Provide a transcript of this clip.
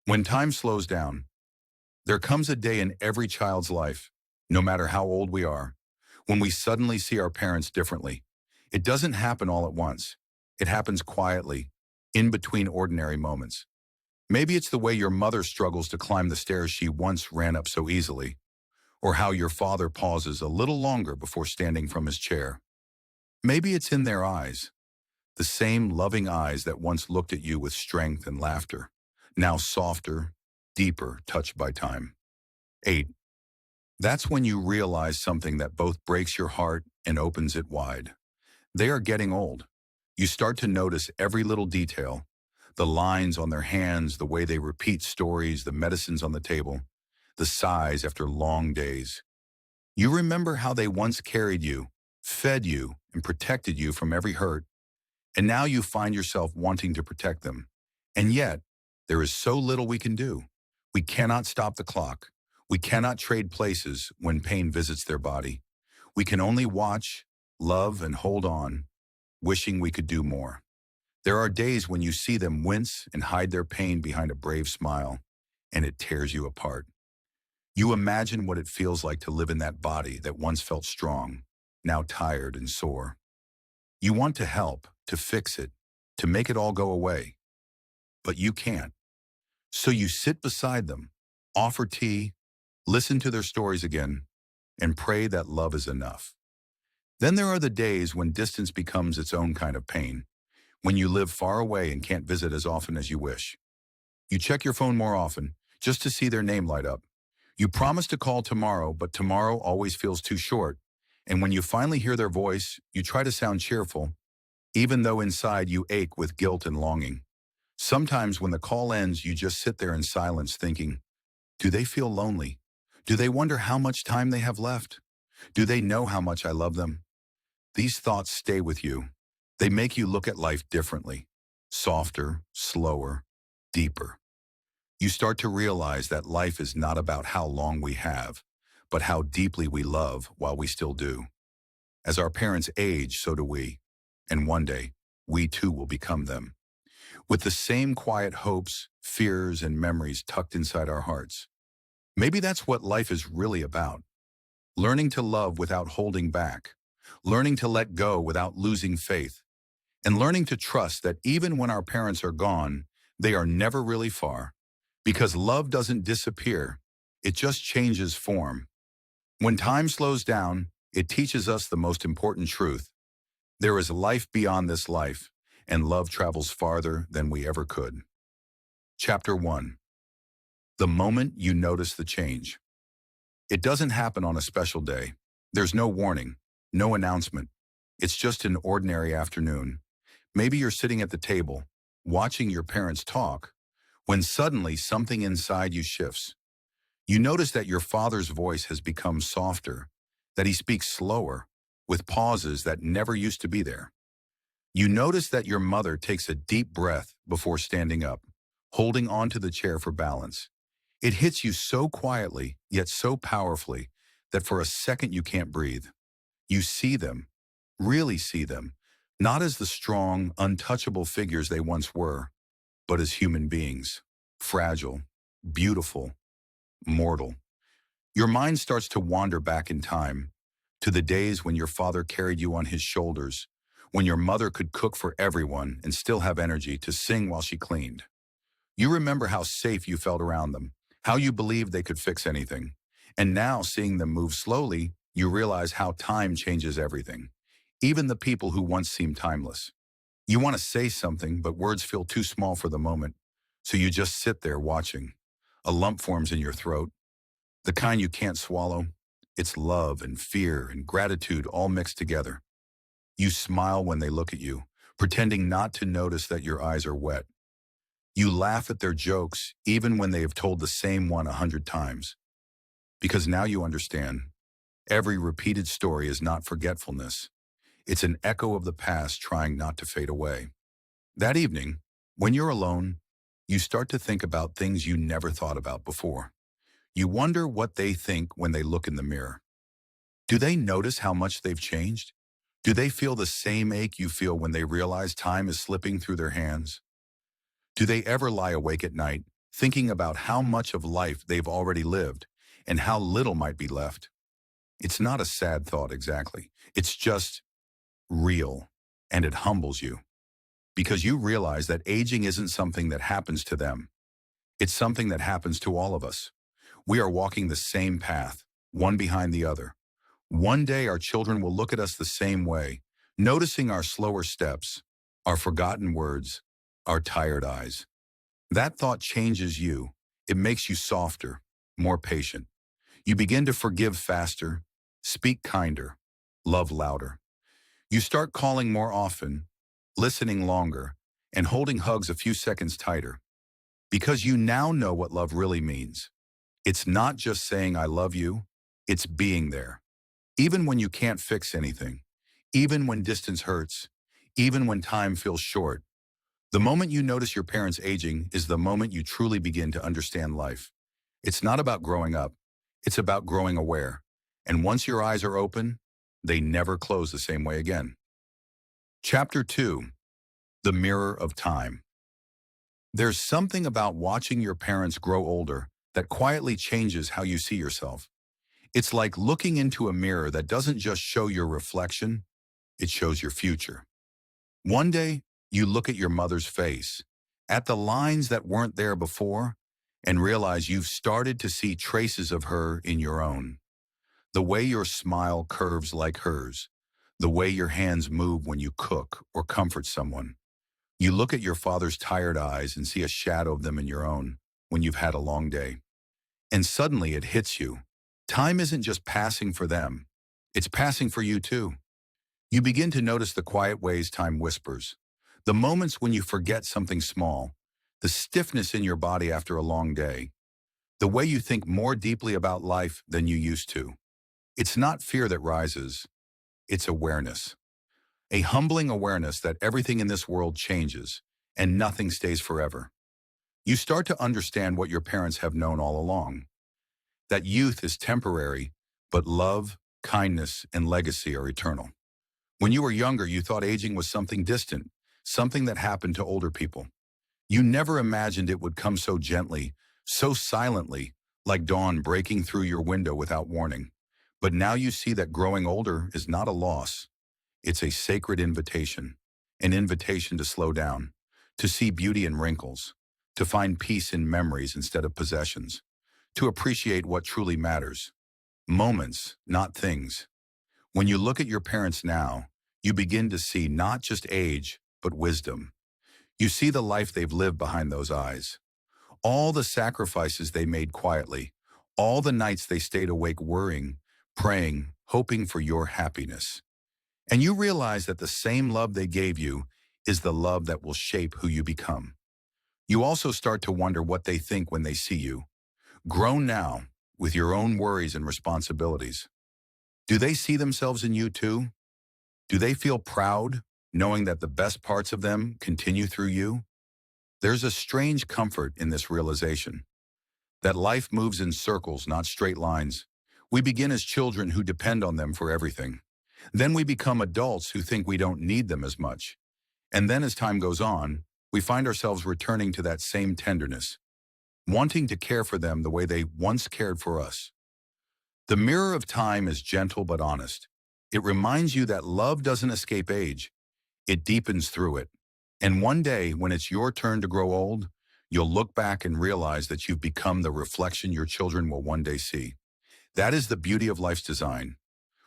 When time slows down, there comes a day in every child's life, no matter how old we are, when we suddenly see our parents differently. It doesn't happen all at once. It happens quietly, in between ordinary moments. Maybe it's the way your mother struggles to climb the stairs she once ran up so easily, or how your father pauses a little longer before standing from his chair. Maybe it's in their eyes, the same loving eyes that once looked at you with strength and laughter, now softer, deeper, touched by time. 8. That's when you realize something that both breaks your heart and opens it wide. They are getting old. You start to notice every little detail, the lines on their hands, the way they repeat stories, the medicines on the table, the sighs after long days. You remember how they once carried you, fed you, and protected you from every hurt, and now you find yourself wanting to protect them. And yet, there is so little we can do. We cannot stop the clock. We cannot trade places when pain visits their body. We can only watch, love, and hold on, wishing we could do more. There are days when you see them wince and hide their pain behind a brave smile, and it tears you apart. You imagine what it feels like to live in that body that once felt strong, now tired and sore. You want to help, to fix it, to make it all go away, but you can't. So you sit beside them, offer tea, listen to their stories again, and pray that love is enough. Then there are the days when distance becomes its own kind of pain, when you live far away and can't visit as often as you wish. You check your phone more often, just to see their name light up. You promise to call tomorrow, but tomorrow always feels too short, and when you finally hear their voice, you try to sound cheerful, even though inside you ache with guilt and longing. Sometimes when the call ends, you just sit there in silence thinking, do they feel lonely? Do they wonder how much time they have left? Do they know how much I love them? These thoughts stay with you. They make you look at life differently, softer, slower, deeper. You start to realize that life is not about how long we have, but how deeply we love while we still do. As our parents age, so do we, and one day, we too will become them, with the same quiet hopes, fears, and memories tucked inside our hearts. Maybe that's what life is really about. Learning to love without holding back, learning to let go without losing faith, and learning to trust that even when our parents are gone, they are never really far. Because love doesn't disappear, it just changes form. When time slows down, it teaches us the most important truth. There is life beyond this life, and love travels farther than we ever could. Chapter 1. The moment you notice the change. It doesn't happen on a special day. There's no warning, no announcement. It's just an ordinary afternoon. Maybe you're sitting at the table, watching your parents talk, when suddenly something inside you shifts. You notice that your father's voice has become softer, that he speaks slower, with pauses that never used to be there. You notice that your mother takes a deep breath before standing up, holding onto the chair for balance. It hits you so quietly, yet so powerfully, that for a second you can't breathe. You see them, really see them, not as the strong, untouchable figures they once were, but as human beings, fragile, beautiful, mortal. Your mind starts to wander back in time, to the days when your father carried you on his shoulders, when your mother could cook for everyone and still have energy to sing while she cleaned. You remember how safe you felt around them, how you believed they could fix anything. And now, seeing them move slowly, you realize how time changes everything, even the people who once seemed timeless. You want to say something, but words feel too small for the moment, so you just sit there watching. A lump forms in your throat, the kind you can't swallow. It's love and fear and gratitude all mixed together. You smile when they look at you, pretending not to notice that your eyes are wet. You laugh at their jokes, even when they have told the same one 100 times. Because now you understand, every repeated story is not forgetfulness. It's an echo of the past trying not to fade away. That evening, when you're alone, you start to think about things you never thought about before. You wonder what they think when they look in the mirror. Do they notice how much they've changed? Do they feel the same ache you feel when they realize time is slipping through their hands? Do they ever lie awake at night, thinking about how much of life they've already lived and how little might be left. It's not a sad thought exactly. It's just real, and it humbles you because you realize that aging isn't something that happens to them. It's something that happens to all of us. We are walking the same path, one behind the other. One day our children will look at us the same way, noticing our slower steps, our forgotten words, our tired eyes. That thought changes you. It makes you softer, more patient. You begin to forgive faster, speak kinder, love louder. You start calling more often, listening longer, and holding hugs a few seconds tighter. Because you now know what love really means. It's not just saying I love you, it's being there. Even when you can't fix anything, even when distance hurts, even when time feels short. The moment you notice your parents aging is the moment you truly begin to understand life. It's not about growing up, it's about growing aware. And once your eyes are open, they never close the same way again. Chapter 2. The Mirror of Time. There's something about watching your parents grow older that quietly changes how you see yourself. It's like looking into a mirror that doesn't just show your reflection, it shows your future. One day, you look at your mother's face, at the lines that weren't there before, and realize you've started to see traces of her in your own. The way your smile curves like hers, the way your hands move when you cook or comfort someone. You look at your father's tired eyes and see a shadow of them in your own when you've had a long day. And suddenly it hits you. Time isn't just passing for them, it's passing for you too. You begin to notice the quiet ways time whispers, the moments when you forget something small, the stiffness in your body after a long day, the way you think more deeply about life than you used to. It's not fear that rises, it's awareness. A humbling awareness that everything in this world changes and nothing stays forever. You start to understand what your parents have known all along. That youth is temporary, but love, kindness, and legacy are eternal. When you were younger, you thought aging was something distant, something that happened to older people. You never imagined it would come so gently, so silently, like dawn breaking through your window without warning. But now you see that growing older is not a loss. It's a sacred invitation, an invitation to slow down, to see beauty in wrinkles, to find peace in memories instead of possessions, to appreciate what truly matters. Moments, not things. When you look at your parents now, you begin to see not just age, but wisdom. You see the life they've lived behind those eyes. All the sacrifices they made quietly, all the nights they stayed awake worrying, praying, hoping for your happiness. And you realize that the same love they gave you is the love that will shape who you become. You also start to wonder what they think when they see you, grown now, with your own worries and responsibilities. Do they see themselves in you too? Do they feel proud, knowing that the best parts of them continue through you? There's a strange comfort in this realization, that life moves in circles, not straight lines. We begin as children who depend on them for everything. Then we become adults who think we don't need them as much. And then as time goes on, we find ourselves returning to that same tenderness, wanting to care for them the way they once cared for us. The mirror of time is gentle but honest. It reminds you that love doesn't escape age. It deepens through it. And one day, when it's your turn to grow old, you'll look back and realize that you've become the reflection your children will one day see. That is the beauty of life's design.